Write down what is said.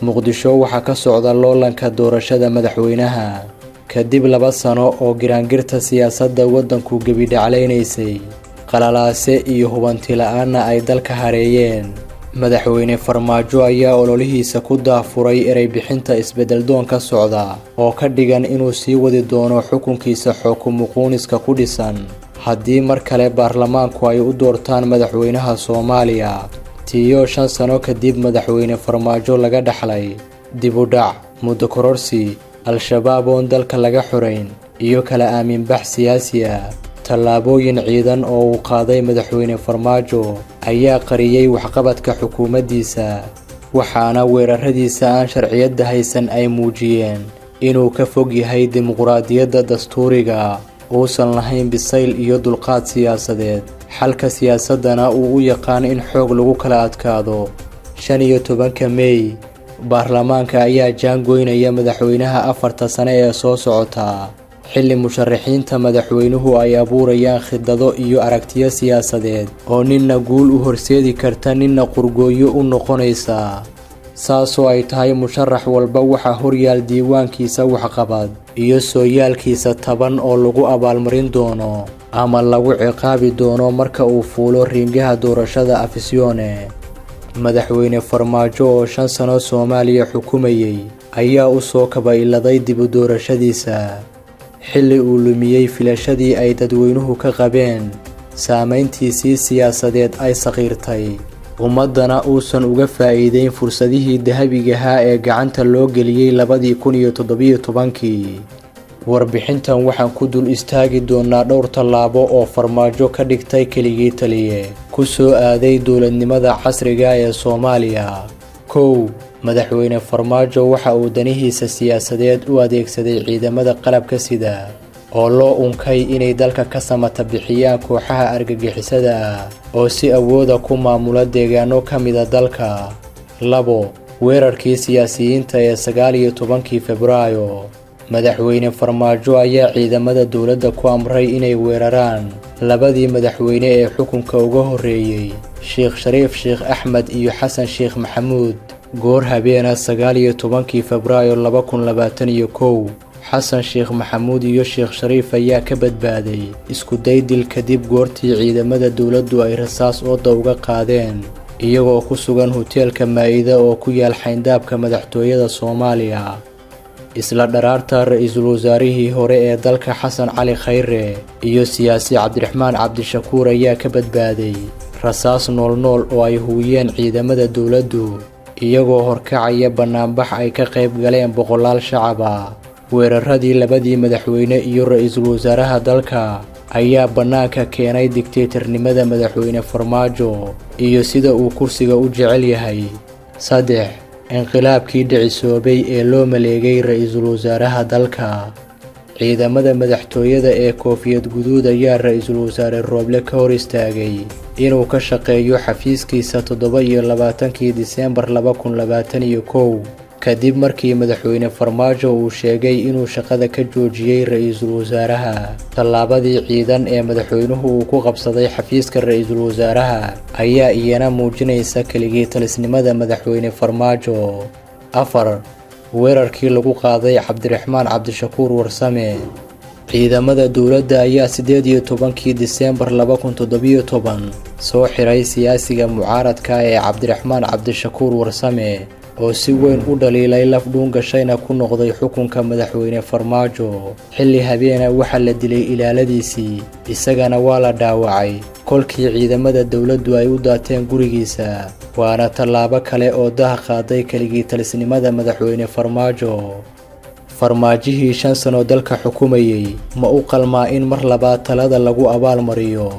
muqdisho waxaa ka socda loolanka doorashada madaxweynaha kadib 2 sano oo giraangirta siyaasadda waddanku gebidhaclaynaysay qalalaase iyo hubanti la'aana ay dalka hareeyeen. madaxweyne Farmaajo ayaa ololihiisa ku daafuray eray bixinta isbedel doon ka socda oo ka dhigan inuu sii wadi doono xukunkiisa xukuumuquuniska ku dhisan haddii mar kale baarlamaanku ay u doortaan madaxweynaha Soomaaliya. tiyo 5 sano kadib madaxweyne Farmaajo laga dhaxlay dib u dhac muddo kororsi al-shabaab oo dalka laga xoreyn iyo kala aamin bax siyaasi ah. tallaabooyin ciidan oo uu qaaday madaxweyne Farmaajo ayaa qariyay waxqabadka xukuumaddiisa, waxaana weeraradiisa aan sharciyada haysan ay muujiyeen inuu ka fog yahay dimuqraadiyadda dastuuriga, uusan lahayn bisayl iyo dulqaad siyaasadeed. xalka siyaasadana uu u yaqaan in xoog lagu kala adkaado. 15 May baarlamaanka ayaa jaangoynaya madaxweynaha 4 sano ee soo socota, xilli musharaxiinta madaxweynuhu ay abuurayaan khidado iyo aragtiyo siyaasadeed oo ninna guul u horseedi karta ninna qurgooyo u noqonaysa. saasoo ay tahay musharax walba waxaa horyaal diiwaankiisa waxqabad iyo sooyaalkiisa taban oo lagu abaalmarin doono ama lagu ciqaabi doono marka uu fuulo ringaha doorashada afisyoone. madaxweyne Farmaajo oo 5 sano Soomaaliya xukumayay ayaa u soo kabayladay dib u doorashadiisa xilli uu lumiyay filashadii ay dadweynuhu ka qabeen. saameyntiisii siyaasadeed ay saqiirtay, ummadana uusan uga faa'iideyn fursadihii dahabigaha ee gacanta loo geliyay 2017. warbixintan waxaan ku dul istaagi doonaa dhowr tallaabo oo Farmaajo ka dhigtay keligii taliye ku soo aaday dowladnimada casriga ee Soomaaliya. 1. madaxweyne Farmaajo waxa uu danihiisa siyaasadeed u adeegsaday ciidamada qalabka sida oo loo unkay inay dalka ka samata bixiyaan kooxaha argagixisada ah oo si awooda ku maamula deegaano ka mid ah dalka. 2. weerarkii siyaasiyiinta ee 19 Febraayo. madaxweyne Farmaajo ayaa ciidamada dowladda ku amray inay weeraraan labadii madaxweyne ee xukunka uga horeeyay, Sheekh Shariif Sheekh Axmed iyo Xasan Sheekh Maxamuud. goor habeena 19 Febraayo 2021 Xasan Sheekh Maxamuud iyo Sheekh Shariif ayaa ka badbaaday isku day dil kadib goortii ciidamada dowladdu ay rasaas ooda uga qaadeen iyagoo ku sugan hoteelka Maa'ida oo ku yaal xayndaabka madaxtooyada Soomaaliya. isla dharaarta ra'iisul wasaarihii hore ee dalka Xasan Cali Khayre iyo siyaasi Cabdiraxmaan Cabdishakuur ayaa ka badbaaday rasaas nool oo ay huwiyeen ciidamada dowladdu iyagoo horkacaya banaanbax ay ka qayb galeen boqolaal shacab ah. weeraradii labadii madaxweyne iyo ra'iisul wasaaraha dalka ayaa banaanka keenay diktatornimada madaxweyne Farmaajo iyo sida uu kursiga u jecel yahay. 3. inqilaabkii dhicisoobay ee loo maleegay ra'iisul wasaaraha dalka. ciidamada madaxtooyada ee koofiyad guduud ayaa ra'iisul wasaare Rooble ka hor istaagay inuu ka shaqeeyo xafiiskiisa 27 Diseembar 2021 kadib markii madaxweyne Farmaajo uu sheegay inuu shaqada ka joojiyay ra'iisul wasaaraha. tallaabadii ciidan ee madaxweynuhu uu ku qabsaday xafiiska ra'iisul wasaaraha ayaa iyana muujinaysa keligii talisnimada madaxweyne Farmaajo. 4. weerarkii lagu qaaday Cabdiraxmaan Cabdishakuur Warsame. ciidamada dowladda ayaa 18 Diseembar 2017 soo xiray siyaasiga mucaaradka ee Cabdiraxmaan Cabdishakuur Warsame oo si weyn u dhaliilay laf dhuun gashayna ku noqday xukunka madaxweyne Farmaajo. xilli habeena waxa la dilay ilaaladiisii, isagana waa la dhaawacay kolkii ciidamada dowladdu ay u daateen gurigiisa. waana tallaabo kale oo daha qaaday keligii talisnimada madaxweyne Farmaajo. farmaajihii 5 sano dalka xukumayay ma u qalmaa in mar labaad talada lagu abaalmariyo?